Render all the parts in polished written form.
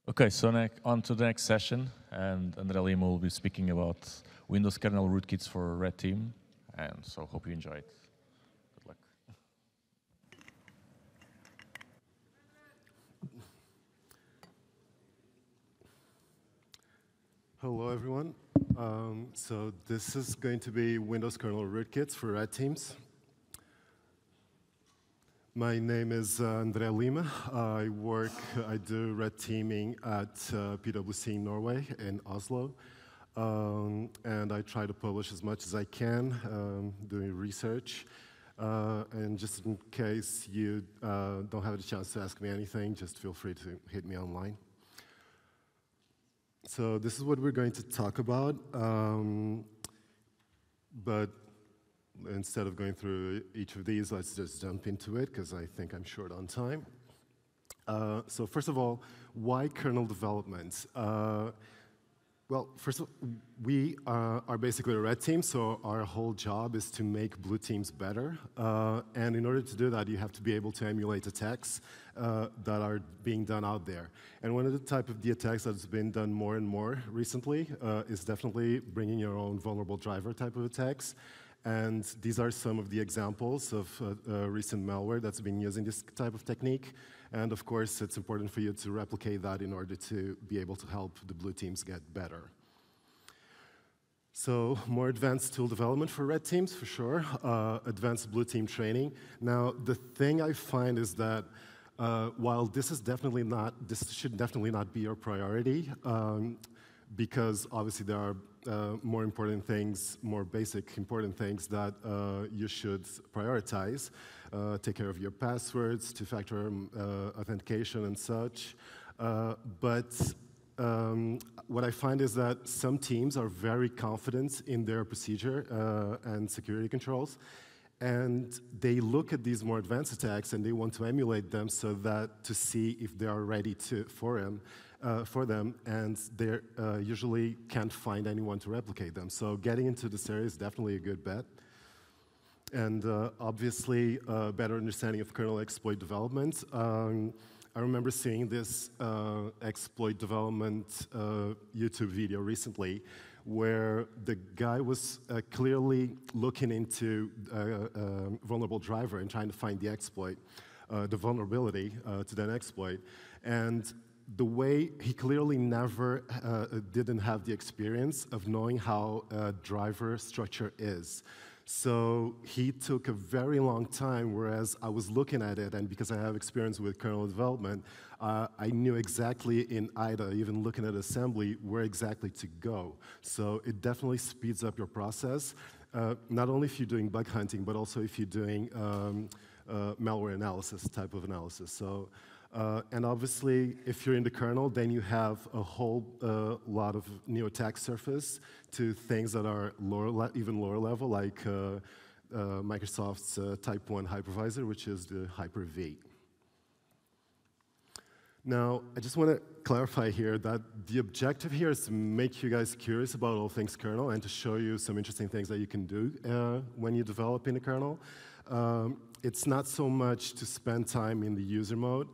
Okay, so on to the next session, and André Lima will be speaking about Windows Kernel rootkits for Red Team, and so hope you enjoy it. Good luck. Hello, everyone. So this is going to be Windows Kernel rootkits for Red Teams. My name is André Lima. I do red teaming at PwC in Norway, in Oslo. And I try to publish as much as I can, doing research. And just in case you don't have a chance to ask me anything, just feel free to hit me online. So this is what we're going to talk about. But instead of going through each of these, let's just jump into it, because I think I'm short on time. So first of all, why kernel development? Well, first of all, we are basically a red team, so our whole job is to make blue teams better. And in order to do that, you have to be able to emulate attacks that are being done out there. And one of the type of the attacks that's been done more and more recently is definitely bringing your own vulnerable driver type of attacks. And these are some of the examples of recent malware that's been using this type of technique. And of course, it's important for you to replicate that in order to be able to help the blue teams get better. So more advanced tool development for red teams, for sure. Advanced blue team training. Now, the thing I find is that while this should definitely not be your priority, because obviously there are more important things, more basic important things that you should prioritize. Take care of your passwords, two-factor authentication and such. But what I find is that some teams are very confident in their procedure and security controls, and they look at these more advanced attacks and they want to emulate them so that to see if they are ready for them, and they usually can't find anyone to replicate them. So getting into this area is definitely a good bet. And obviously, better understanding of kernel exploit development. I remember seeing this exploit development YouTube video recently where the guy was clearly looking into vulnerable driver and trying to find the exploit, the vulnerability to that exploit. And the way he clearly never didn't have the experience of knowing how a driver structure is. So he took a very long time, whereas I was looking at it, and because I have experience with kernel development, I knew exactly in IDA, even looking at assembly, where exactly to go. So it definitely speeds up your process, not only if you're doing bug hunting, but also if you're doing malware analysis, type of analysis. So. And obviously, if you're in the kernel, then you have a whole lot of new attack surface to things that are even lower level, like Microsoft's Type 1 hypervisor, which is the Hyper-V. Now, I just want to clarify here that the objective here is to make you guys curious about all things kernel and to show you some interesting things that you can do when you develop in the kernel. It's not so much to spend time in the user mode,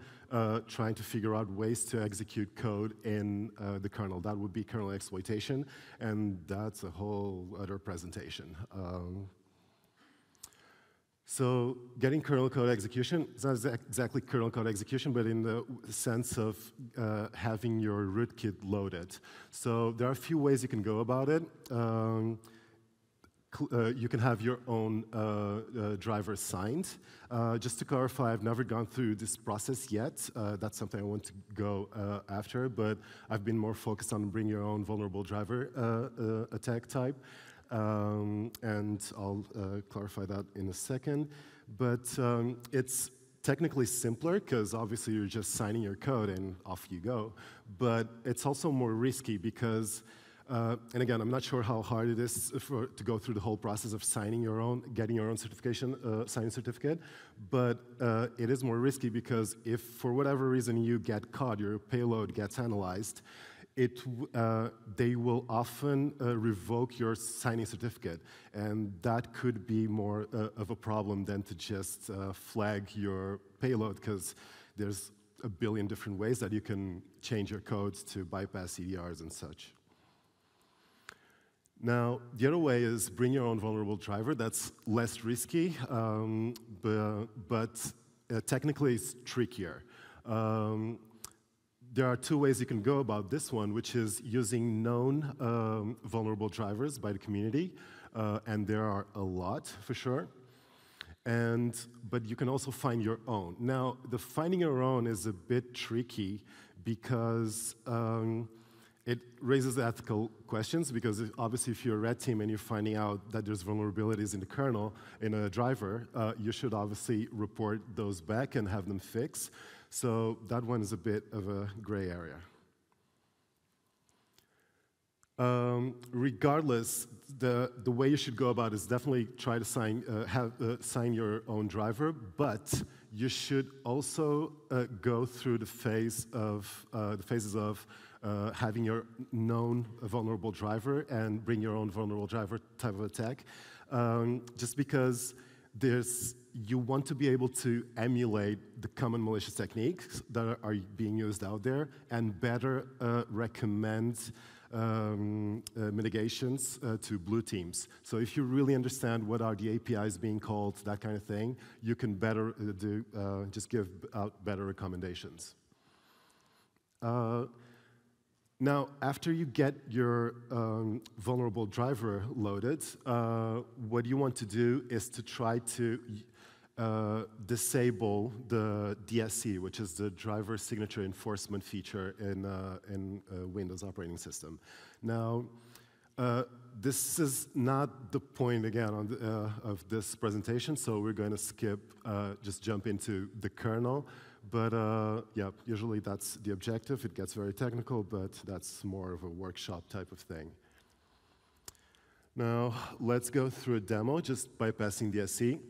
trying to figure out ways to execute code in the kernel. That would be kernel exploitation, and that's a whole other presentation. So getting kernel code execution, it's not exactly kernel code execution, but in the sense of having your rootkit loaded. So there are a few ways you can go about it. You can have your own driver signed. Just to clarify, I've never gone through this process yet. That's something I want to go after, but I've been more focused on bring your own vulnerable driver attack type. And I'll clarify that in a second. But it's technically simpler, because obviously you're just signing your code and off you go. But it's also more risky because and again, I'm not sure how hard it is to go through the whole process of signing your own, getting your own certification, signing certificate, but it is more risky because if for whatever reason you get caught, your payload gets analyzed, they will often revoke your signing certificate, and that could be more of a problem than to just flag your payload, because there's a billion different ways that you can change your codes to bypass CDRs and such. Now, the other way is bring your own vulnerable driver. That's less risky, but technically it's trickier. There are two ways you can go about this one, which is using known vulnerable drivers by the community, and there are a lot for sure. But you can also find your own. Now, the finding your own is a bit tricky because it raises ethical questions, because obviously if you're a red team and you're finding out that there's vulnerabilities in the kernel, in a driver, you should obviously report those back and have them fixed. So that one is a bit of a gray area. Regardless, the way you should go about it is definitely try to sign your own driver, but you should also go through the phases of having your known vulnerable driver and bring your own vulnerable driver type of attack, just because you want to be able to emulate the common malicious techniques that are being used out there and better recommend mitigations to blue teams. So if you really understand what are the APIs being called, that kind of thing, you can better just give out better recommendations. Now, after you get your vulnerable driver loaded, what you want to do is to try to disable the DSC, which is the driver signature enforcement feature in Windows operating system. Now, this is not the point, again, of this presentation, so we're going to just jump into the kernel. But yeah, usually that's the objective. It gets very technical, but that's more of a workshop type of thing. Now, let's go through a demo, just bypassing DSC.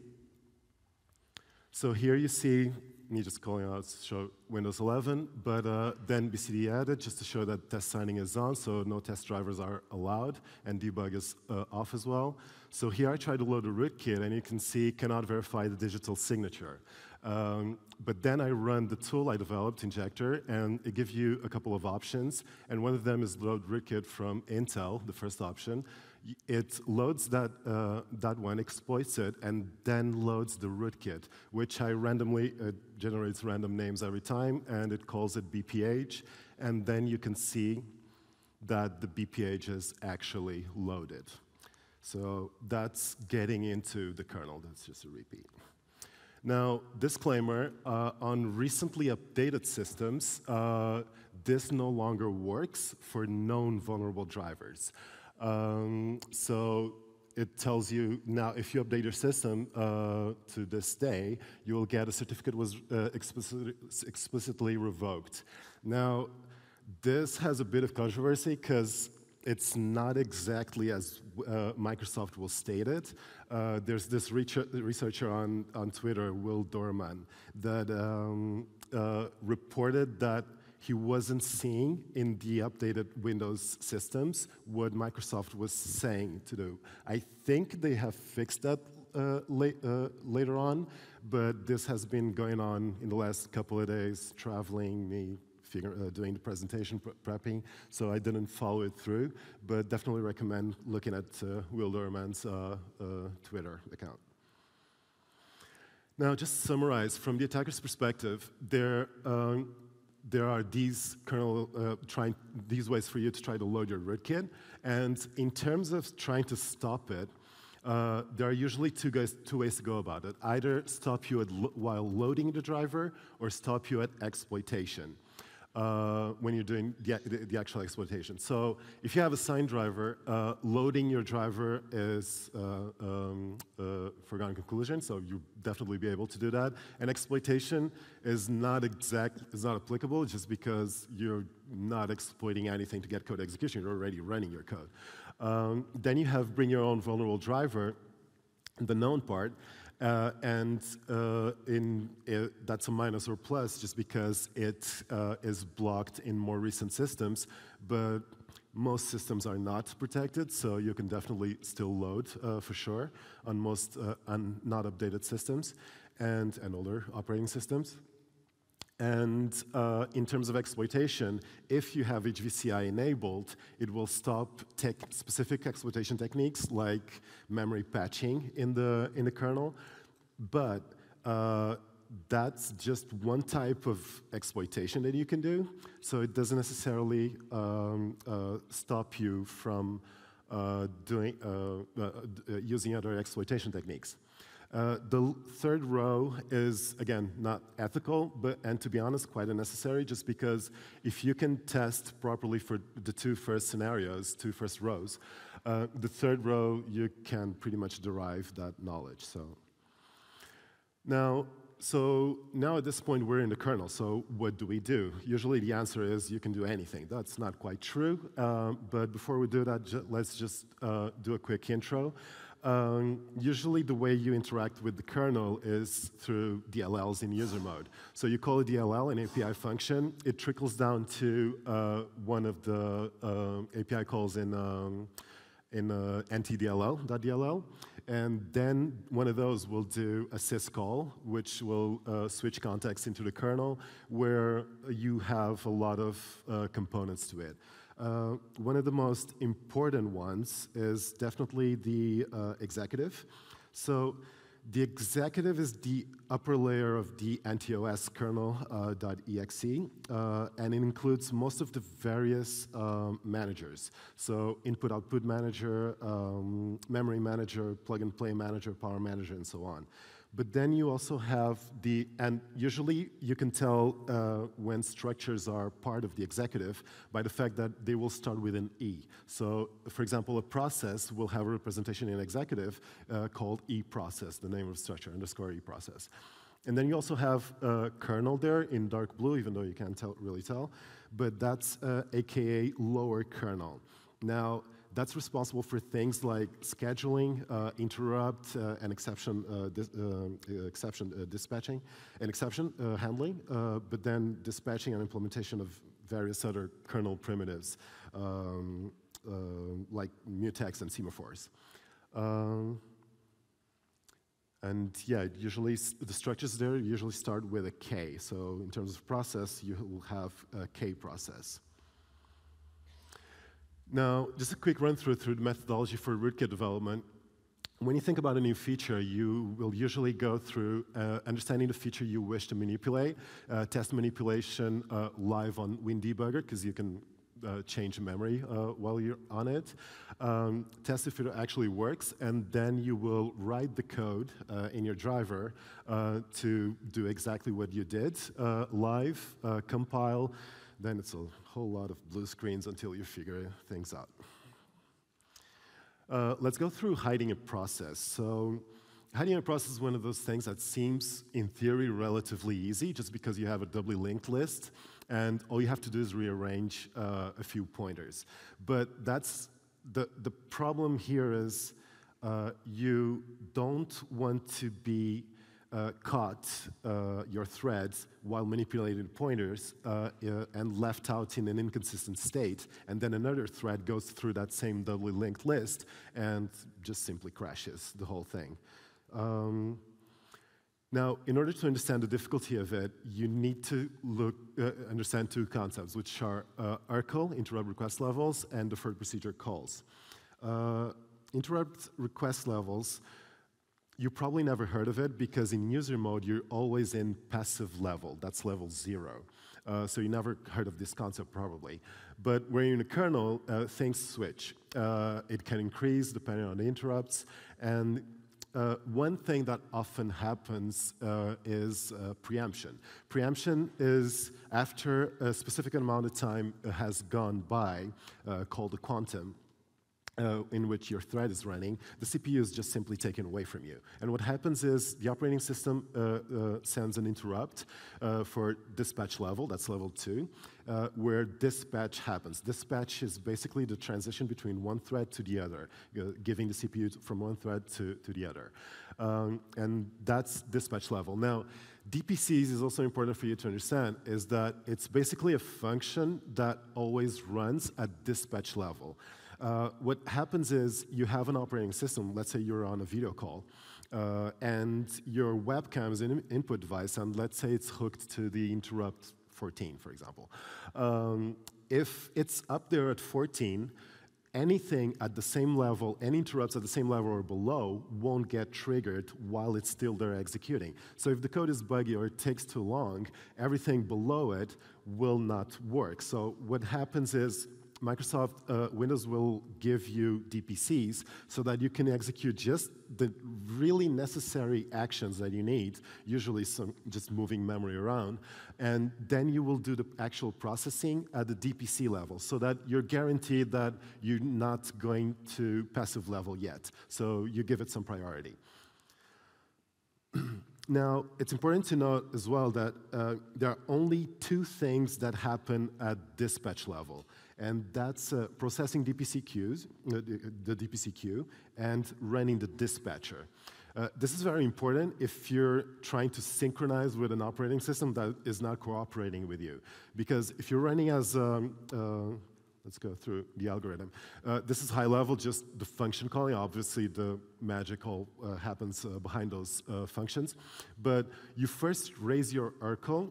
So here you see me just calling out to show Windows 11, but then BCD added just to show that test signing is on, so no test drivers are allowed, and debug is off as well. So here I try to load a rootkit, and you can see cannot verify the digital signature. But then I run the tool I developed, Injector, and it gives you a couple of options, and one of them is load rootkit from Intel, the first option. It loads that one, exploits it, and then loads the rootkit, which I randomly generates random names every time, and it calls it BPH, and then you can see that the BPH is actually loaded. So that's getting into the kernel. That's just a repeat. Now, disclaimer, on recently updated systems, this no longer works for known vulnerable drivers. So it tells you now, if you update your system to this day, you will get a certificate was explicitly revoked. Now, this has a bit of controversy because it's not exactly as Microsoft will state it. There's this researcher on Twitter, Will Dorman, that reported that he wasn't seeing in the updated Windows systems what Microsoft was saying to do. I think they have fixed that later on, but this has been going on in the last couple of days, traveling, me doing the presentation prepping, so I didn't follow it through, but definitely recommend looking at Will Dorman's Twitter account. Now, just to summarize, from the attacker's perspective, there are these these ways for you to try to load your rootkit, and in terms of trying to stop it, there are usually two ways to go about it. Either stop you while loading the driver, or stop you at exploitation when you're doing the actual exploitation. So if you have a signed driver, loading your driver is foregone conclusion, so you'll definitely be able to do that. And exploitation is not applicable just because you're not exploiting anything to get code execution. You're already running your code. Then you have bring your own vulnerable driver, the known part. That's a minus or plus just because it is blocked in more recent systems, but most systems are not protected, so you can definitely still load for sure on most not updated systems and older operating systems. And in terms of exploitation, if you have HVCI enabled, it will stop specific exploitation techniques like memory patching in the kernel. But that's just one type of exploitation that you can do. So it doesn't necessarily stop you from using other exploitation techniques. The third row is, again, not ethical, and to be honest, quite unnecessary, just because if you can test properly for the two first rows, the third row, you can pretty much derive that knowledge. Now at this point, we're in the kernel, so what do we do? Usually the answer is you can do anything. That's not quite true, but before we do that, let's just do a quick intro. Usually the way you interact with the kernel is through DLLs in user mode. So you call a DLL, an API function. It trickles down to one of the API calls in ntdll.dll. And then one of those will do a syscall, which will switch context into the kernel, where you have a lot of components to it. One of the most important ones is definitely the executive. So the executive is the upper layer of the anti-OS kernel.exe, and it includes most of the various managers. So input-output manager, memory manager, plug-and-play manager, power manager, and so on. But then you also have and usually you can tell when structures are part of the executive by the fact that they will start with an E. So, for example, a process will have a representation in executive called eProcess, the name of the structure, _ eProcess. And then you also have kernel there in dark blue, even though you can't really tell, but that's AKA lower kernel. Now, that's responsible for things like scheduling, interrupt, and exception dispatching, and exception handling, but then dispatching and implementation of various other kernel primitives, like mutex and semaphores. And yeah, usually the structures there usually start with a K. So in terms of process, you will have a K process. Now, just a quick run-through the methodology for rootkit development. When you think about a new feature, you will usually go through understanding the feature you wish to manipulate, test manipulation live on WinDebugger, because you can change memory while you're on it, test if it actually works, and then you will write the code in your driver to do exactly what you did live, compile. Then it's a whole lot of blue screens until you figure things out. Let's go through hiding a process. So hiding a process is one of those things that seems, in theory, relatively easy, just because you have a doubly linked list, and all you have to do is rearrange a few pointers. But that's the problem here is you don't want to be caught your threads while manipulating pointers and left out in an inconsistent state, and then another thread goes through that same doubly linked list and just simply crashes the whole thing. Now, in order to understand the difficulty of it, you need to understand two concepts, which are URCL, interrupt request levels, and deferred procedure calls. Interrupt request levels, you probably never heard of it because in user mode, you're always in passive level. That's level 0. So you never heard of this concept probably. But when you're in a kernel, things switch. It can increase depending on the interrupts. And one thing that often happens is preemption. Preemption is after a specific amount of time has gone by, called a quantum, in which your thread is running, the CPU is just simply taken away from you. And what happens is the operating system sends an interrupt for dispatch level, that's level 2, where dispatch happens. Dispatch is basically the transition between one thread to the other, giving the CPU from one thread to the other. And that's dispatch level. Now, DPCs is also important for you to understand, is that it's basically a function that always runs at dispatch level. What happens is you have an operating system, let's say you're on a video call, and your webcam is an input device, and let's say it's hooked to the interrupt 14, for example. If it's up there at 14, anything at the same level, any interrupts at the same level or below won't get triggered while it's still there executing. So if the code is buggy or it takes too long, everything below it will not work. So what happens is Microsoft Windows will give you DPCs so that you can execute just the really necessary actions that you need, usually just moving memory around, and then you will do the actual processing at the DPC level so that you're guaranteed that you're not going to passive level yet. So you give it some priority. Now, it's important to note as well that there are only two things that happen at dispatch level, and that's processing DPC queues, the DPC queue, and running the dispatcher. This is very important if you're trying to synchronize with an operating system that is not cooperating with you. Because if you're running as let's go through the algorithm. This is high level, just the function calling. Obviously, the magic all happens behind those functions. But you first raise your URL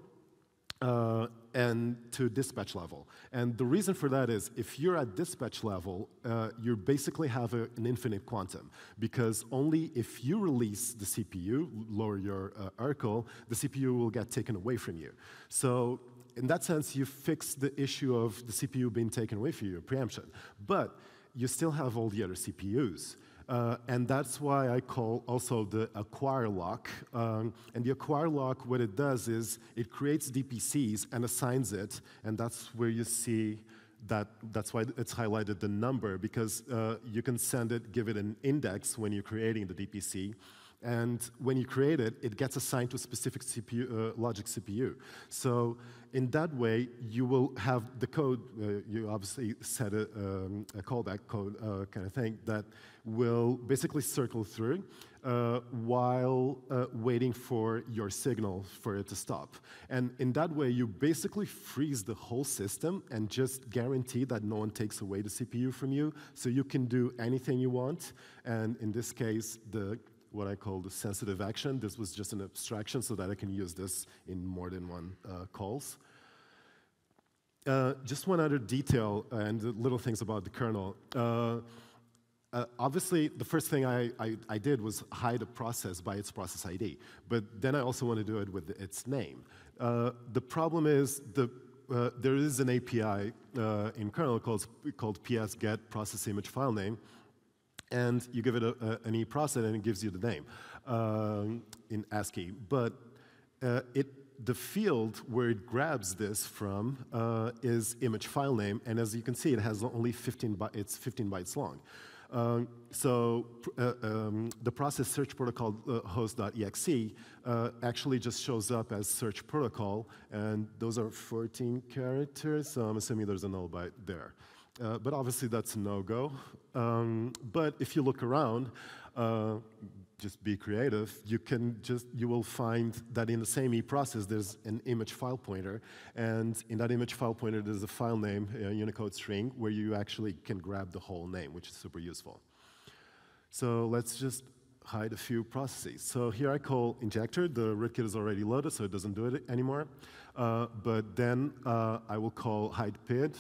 and to dispatch level. And the reason for that is if you're at dispatch level, you basically have an infinite quantum, because only if you release the CPU, lower your URL, the CPU will get taken away from you. So in that sense, you fix the issue of the CPU being taken away from you, preemption. But you still have all the other CPUs. And that's why I call also the acquire lock. And the acquire lock, what it does is it creates DPCs and assigns it, and that's where you see that's why it's highlighted the number, because you can send it, give it an index when you're creating the DPC. And when you create it, it gets assigned to a specific CPU, logic CPU. So in that way, you will have the code, you obviously set a callback code kind of thing that will basically circle through while waiting for your signal for it to stop. And in that way, you basically freeze the whole system and just guarantee that no one takes away the CPU from you, so you can do anything you want. And in this case, what I call the sensitive action. This was just an abstraction so that I can use this in more than one calls. Just one other detail and little things about the kernel. Obviously, the first thing I did was hide a process by its process ID, but then I also want to do it with its name. The problem is there is an API in kernel called ps-get process image file name, and you give it an e-process, and it gives you the name in ASCII. But the field where it grabs this from is image file name, and as you can see, it has only 15 bytes long. So the process search protocol host.exe actually just shows up as search protocol, and those are 14 characters, so I'm assuming there's a null byte there. But obviously that's a no-go. But if you look around, just be creative, you will find that in the same e-process there's an image file pointer, and in that image file pointer there's a file name, a Unicode string, where you actually can grab the whole name, which is super useful. So let's just hide a few processes. So here I call injector. The rootkit is already loaded, so it doesn't do it anymore. But then I will call hide PID.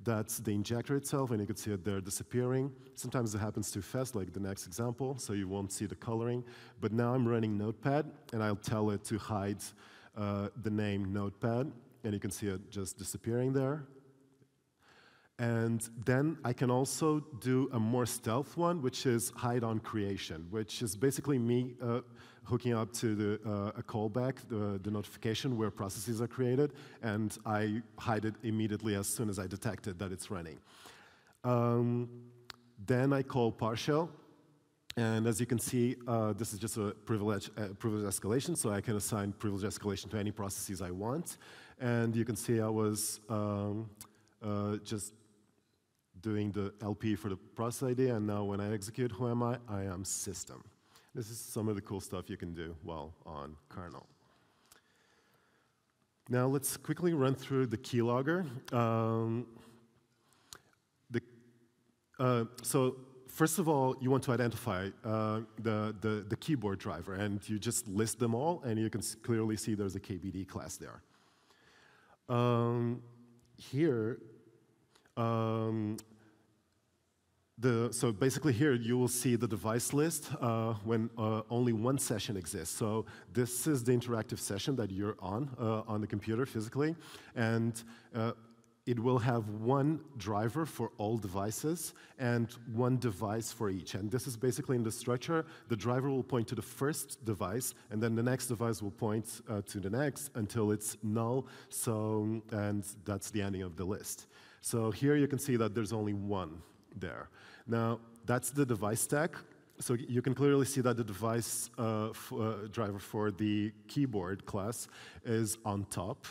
That's the injector itself, and you can see it there disappearing. Sometimes it happens too fast, like the next example, so you won't see the coloring. But now I'm running Notepad, and I'll tell it to hide the name Notepad, and you can see it just disappearing there. And then I can also do a more stealth one, which is hide on creation, which is basically me hooking up to a callback, the notification where processes are created, and I hide it immediately as soon as I detect it that it's running. Then I call partial, and as you can see, this is just a privilege escalation, so I can assign privilege escalation to any processes I want. And you can see I was just doing the LP for the process ID, and now when I execute, who am I? I am system. This is some of the cool stuff you can do while on kernel. Now let's quickly run through the keylogger. So first of all, you want to identify the keyboard driver, and you just list them all, and you can clearly see there's a KBD class there. Here, so basically here you will see the device list when only one session exists. So this is the interactive session that you're on the computer physically, and it will have one driver for all devices and one device for each. And this is basically in the structure. The driver will point to the first device, and then the next device will point to the next until it's null. So, and that's the ending of the list. So here you can see that there's only one there. Now, that's the device stack. So you can clearly see that the device driver for the keyboard class is on top.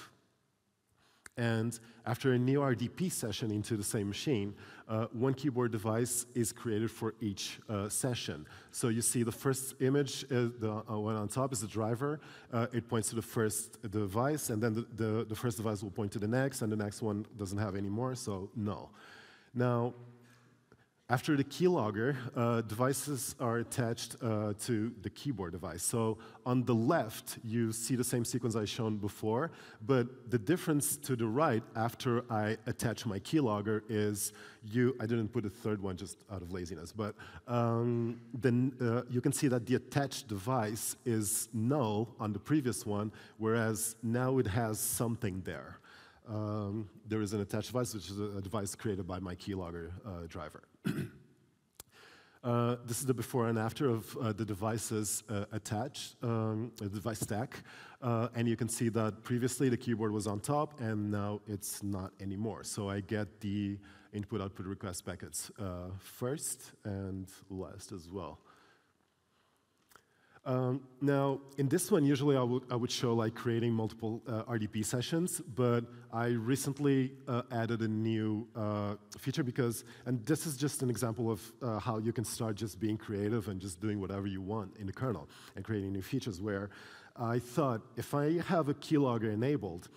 And after a new RDP session into the same machine, one keyboard device is created for each session. So you see the first image, the one on top is the driver. It points to the first device, and then the first device will point to the next, and the next one doesn't have any more, so null. Now, after the keylogger, devices are attached to the keyboard device. So on the left, you see the same sequence I shown before, but the difference to the right after I attach my keylogger is I didn't put a third one just out of laziness, but then you can see that the attached device is null on the previous one, whereas now it has something there. There is an attached device, which is a device created by my keylogger driver. This is the before and after of the devices attached, the device stack. And you can see that previously the keyboard was on top, and now it's not anymore. So I get the input-output request packets first and last as well. Now, in this one, usually I would show like creating multiple RDP sessions, but I recently added a new feature because, and this is just an example of how you can start just being creative and just doing whatever you want in the kernel and creating new features, where I thought if I have a keylogger enabled,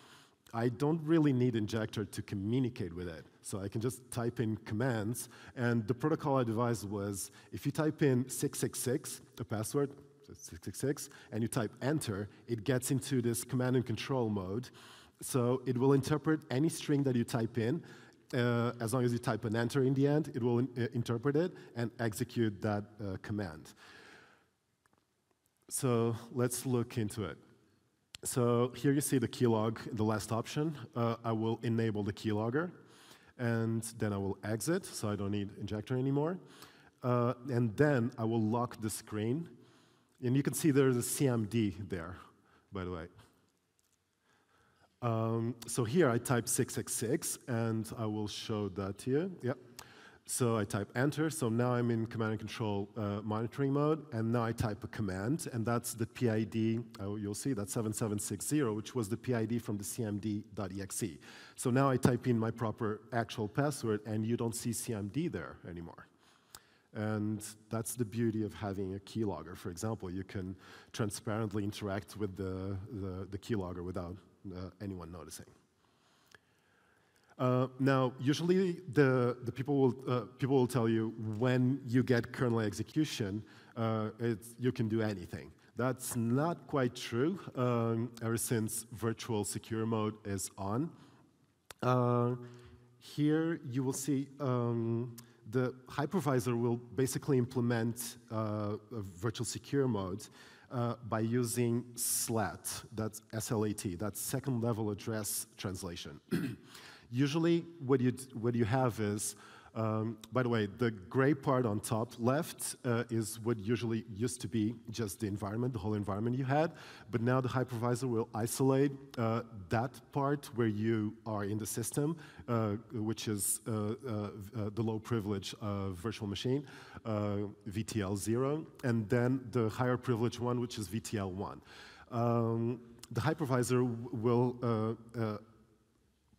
I don't really need injector to communicate with it. So I can just type in commands, and the protocol I devised was if you type in 666, a password, 666, and you type enter, it gets into this command and control mode. So it will interpret any string that you type in. As long as you type an enter in the end, it will interpret it and execute that command. So let's look into it. So here you see the keylog, the last option. I will enable the keylogger, and then I will exit, so I don't need injector anymore. And then I will lock the screen. And you can see there's a CMD there, by the way. So here I type 666, and I will show that to you. Yep. So I type enter, so now I'm in command and control monitoring mode, and now I type a command, and that's the PID, you'll see that's 7760, which was the PID from the cmd.exe. So now I type in my proper actual password, and you don't see CMD there anymore. And that's the beauty of having a keylogger. For example, you can transparently interact with the keylogger without anyone noticing. Now, usually the people will tell you when you get kernel execution, you can do anything. That's not quite true ever since virtual secure mode is on. Here you will see the hypervisor will basically implement a virtual secure mode by using SLAT, that's S-L-A-T, that's second level address translation. Usually what you have is, by the way, the gray part on top left is what usually used to be just the environment, the whole environment you had, but now the hypervisor will isolate that part where you are in the system, which is the low privilege virtual machine, VTL0, and then the higher privilege one, which is VTL1. The hypervisor will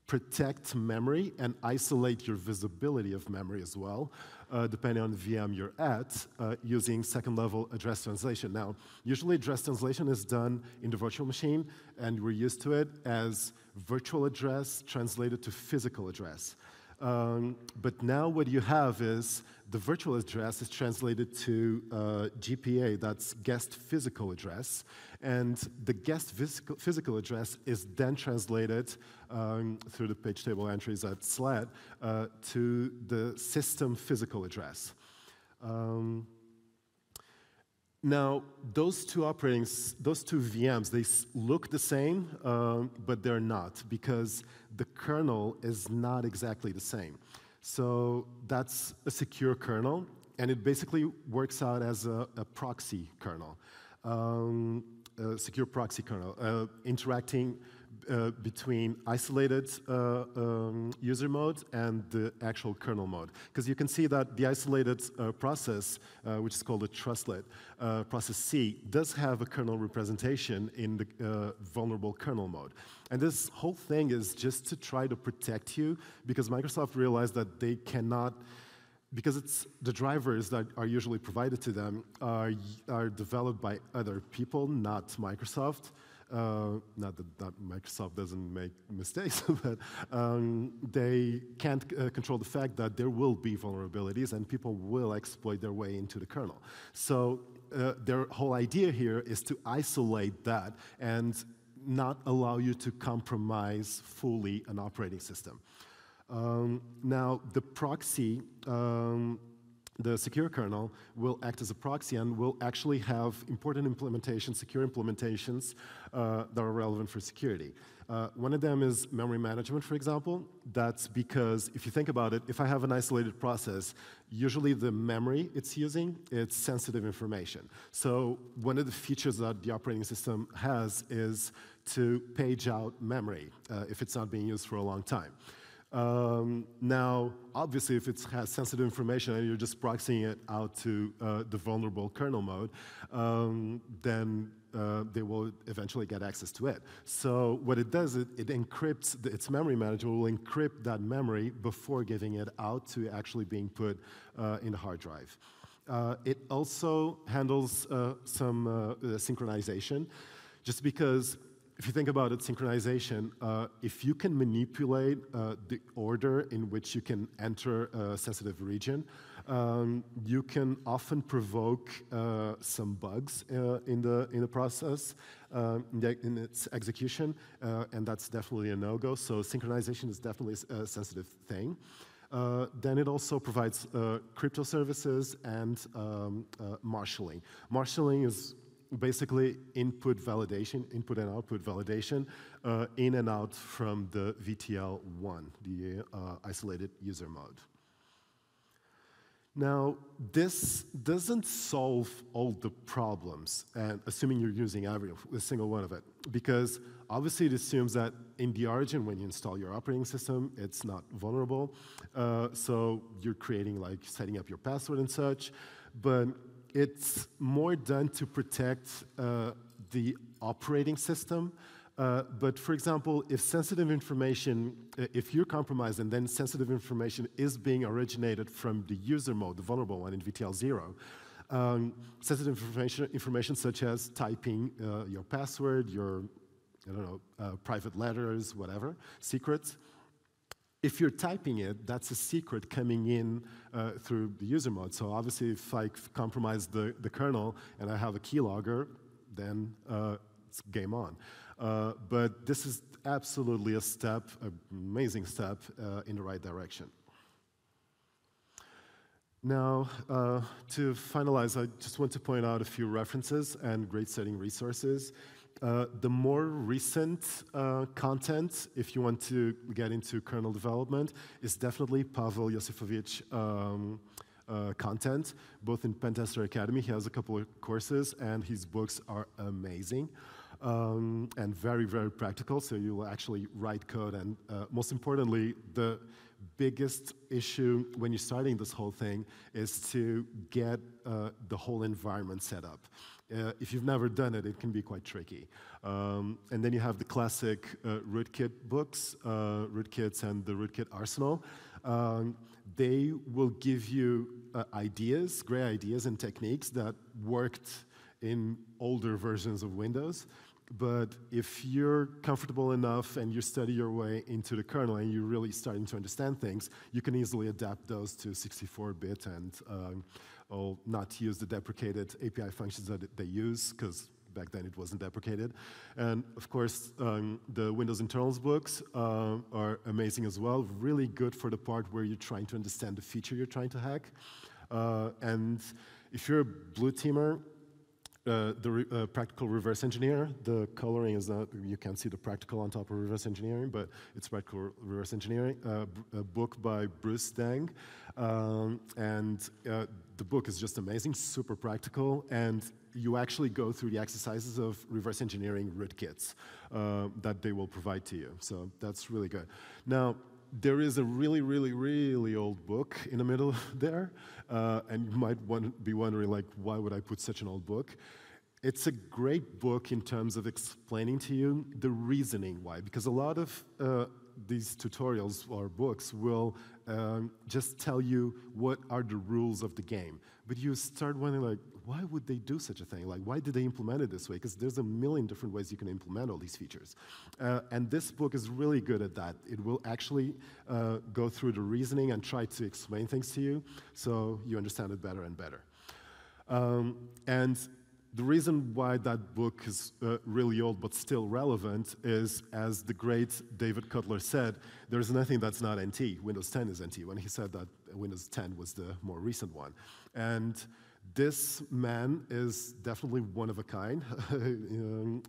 protect memory and isolate your visibility of memory as well, depending on the VM you're at, using second-level address translation. Now, usually address translation is done in the virtual machine, and we're used to it as virtual address translated to physical address. But now what you have is the virtual address is translated to GPA, that's guest physical address, and the guest physical address is then translated through the page table entries at SLAT to the system physical address. Now, those two VMs, they look the same, but they're not, because the kernel is not exactly the same. So that's a secure kernel, and it basically works out as a proxy kernel, a secure proxy kernel, interacting between isolated user mode and the actual kernel mode. Because you can see that the isolated process, which is called a trustlet, process C, does have a kernel representation in the vulnerable kernel mode. And this whole thing is just to try to protect you, because Microsoft realized that they cannot, because it's the drivers that are usually provided to them are developed by other people, not Microsoft. Not that Microsoft doesn't make mistakes, but they can't control the fact that there will be vulnerabilities and people will exploit their way into the kernel. So their whole idea here is to isolate that and not allow you to compromise fully an operating system. Now, the proxy, the secure kernel will act as a proxy and will actually have important implementations, secure implementations that are relevant for security. One of them is memory management, for example. That's because if you think about it, if I have an isolated process, usually the memory it's using, it's sensitive information. So one of the features that the operating system has is to page out memory if it's not being used for a long time. Now, obviously, if it has sensitive information and you're just proxying it out to the vulnerable kernel mode, then they will eventually get access to it. So what it does, it encrypts, its memory manager will encrypt that memory before giving it out to actually being put in the hard drive. It also handles some synchronization, just because if you think about it, synchronization, if you can manipulate the order in which you can enter a sensitive region, you can often provoke some bugs in the process, in its execution, and that's definitely a no-go. So synchronization is definitely a sensitive thing. Then it also provides crypto services and marshalling. Marshalling is basically input validation, input and output validation, in and out from the VTL1, the isolated user mode. Now, this doesn't solve all the problems, and assuming you're using every single one of it, because obviously it assumes that in the origin, when you install your operating system, it's not vulnerable. So you're creating, like, setting up your password and such, but it's more done to protect the operating system. But for example, if sensitive information, if you're compromised and then sensitive information is being originated from the user mode, the vulnerable one in VTL0, sensitive information such as typing your password, your, I don't know, private letters, whatever, secrets, if you're typing it, that's a secret coming in through the user mode. So obviously, if I compromise the kernel and I have a keylogger, then it's game on. But this is absolutely a step, an amazing step in the right direction. Now, to finalize, I just want to point out a few references and grade-setting resources. The more recent content, if you want to get into kernel development, is definitely Pavel Josifovich content, both in Pentester Academy. He has a couple of courses, and his books are amazing and very, very practical, so you will actually write code. And most importantly, the biggest issue when you're starting this whole thing is to get the whole environment set up. If you've never done it, it can be quite tricky. And then you have the classic rootkit books, rootkits and the rootkit arsenal. They will give you ideas, great ideas and techniques that worked in older versions of Windows. But if you're comfortable enough and you study your way into the kernel and you're really starting to understand things, you can easily adapt those to 64-bit and not use the deprecated API functions that they use, because back then it wasn't deprecated. And of course, the Windows internals books are amazing as well, really good for the part where you're trying to understand the feature you're trying to hack. And if you're a blue teamer, the practical reverse engineer, the coloring is not, you can't see the practical on top of reverse engineering, but it's practical reverse engineering, a book by Bruce Deng. The book is just amazing, super practical, and you actually go through the exercises of reverse engineering rootkits that they will provide to you. So that's really good. Now, there is a really, really, really old book in the middle there, and you might be wondering, like, why would I put such an old book? It's a great book in terms of explaining to you the reasoning why, because a lot of these tutorials or books will just tell you what are the rules of the game. But you start wondering, like, why would they do such a thing? Like, why did they implement it this way? Because there's a million different ways you can implement all these features. And this book is really good at that. It will actually go through the reasoning and try to explain things to you so you understand it better and better. And the reason why that book is really old but still relevant is, as the great David Cutler said, there's nothing that's not NT. Windows 10 is NT, when he said that Windows 10 was the more recent one. And this man is definitely one of a kind.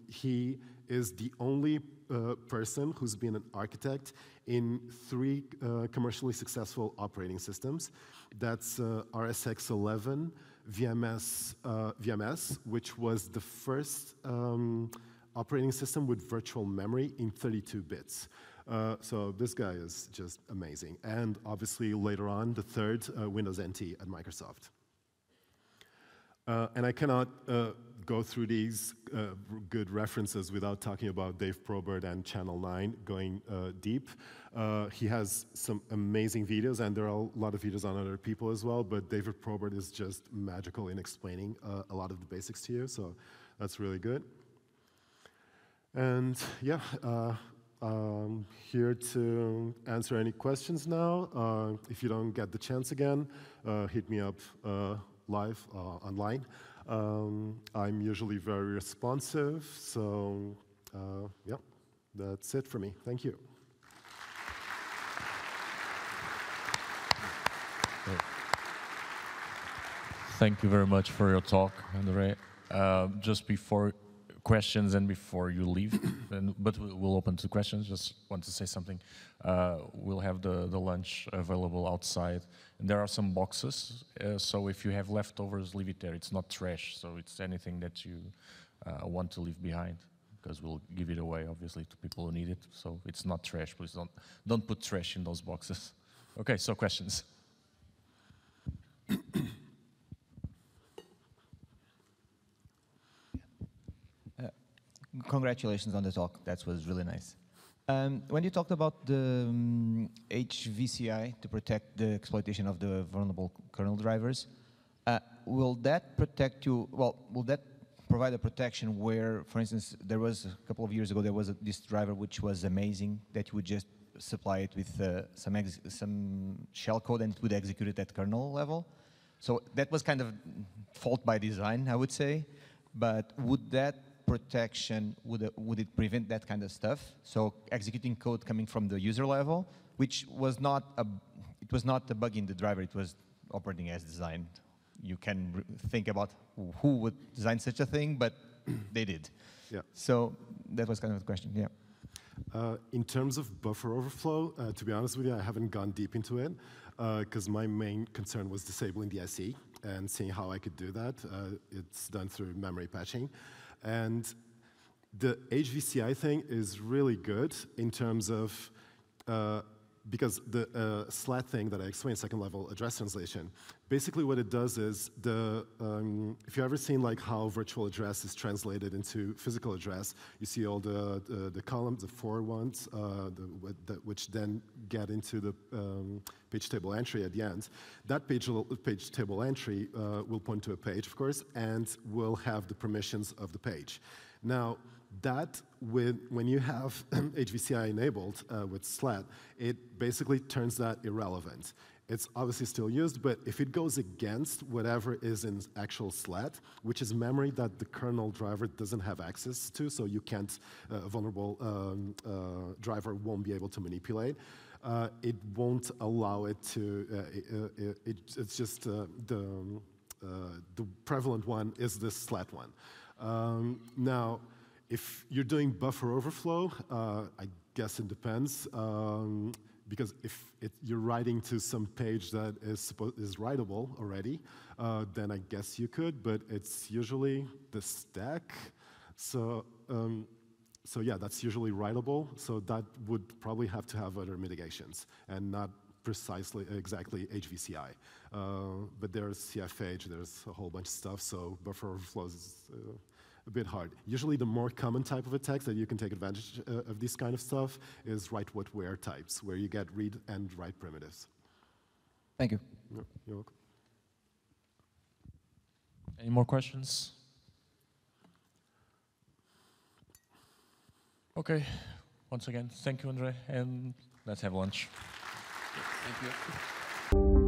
He is the only person who's been an architect in 3 commercially successful operating systems. That's RSX11, VMS, which was the first operating system with virtual memory in 32 bits. So this guy is just amazing. And obviously, later on, the third, Windows NT at Microsoft. And I cannot go through these good references without talking about Dave Probert and Channel 9 going deep. He has some amazing videos, and there are a lot of videos on other people as well, but David Probert is just magical in explaining a lot of the basics to you, so that's really good. And yeah, I'm here to answer any questions now. If you don't get the chance again, hit me up live online. I'm usually very responsive, so yeah, that's it for me. Thank you. Thank you very much for your talk, André. Just before questions and before you leave, but we'll open to questions, just want to say something. We'll have the lunch available outside, and there are some boxes, so if you have leftovers, leave it there. It's not trash, so it's anything that you want to leave behind, because we'll give it away, obviously, to people who need it, so it's not trash. Please don't put trash in those boxes. Okay, so questions. Congratulations on the talk. That was really nice. When you talked about the HVCI to protect the exploitation of the vulnerable kernel drivers, will that protect you? Well, will that provide a protection where, for instance, there was a couple of years ago there was this driver which was amazing that you would just supply it with some shell code and it would execute it at kernel level. So that was kind of fault by design, I would say. But would that protection, would it prevent that kind of stuff? So executing code coming from the user level, which was not a bug in the driver, it was operating as designed. You can think about who would design such a thing, but they did. Yeah. So that was kind of the question, yeah. In terms of buffer overflow, to be honest with you, I haven't gone deep into it, because my main concern was disabling the SE and seeing how I could do that. It's done through memory patching. And the HVCI thing is really good in terms of, because the SLAT thing that I explained, second level address translation, basically what it does is, if you've ever seen like how virtual address is translated into physical address, you see all the columns, the 4 ones, which then get into the page table entry at the end. That page table entry will point to a page, of course, and will have the permissions of the page. Now, That, when you have HVCI enabled with SLAT, it basically turns that irrelevant. It's obviously still used, but if it goes against whatever is in actual SLAT, which is memory that the kernel driver doesn't have access to, so you can't, a vulnerable driver won't be able to manipulate, it won't allow it to, it's just the prevalent one is this SLAT one. Now, if you're doing buffer overflow, I guess it depends. Because if you're writing to some page that is writable already, then I guess you could, but it's usually the stack. So, so yeah, that's usually writable. So that would probably have to have other mitigations and not precisely, exactly HVCI. But there's CFH, there's a whole bunch of stuff, so buffer overflows is a bit hard. Usually the more common type of attacks that you can take advantage of this kind of stuff is write what where types, where you get read and write primitives. Thank you. You're welcome. Any more questions? Okay, once again, thank you, André, and let's have lunch. Thank you.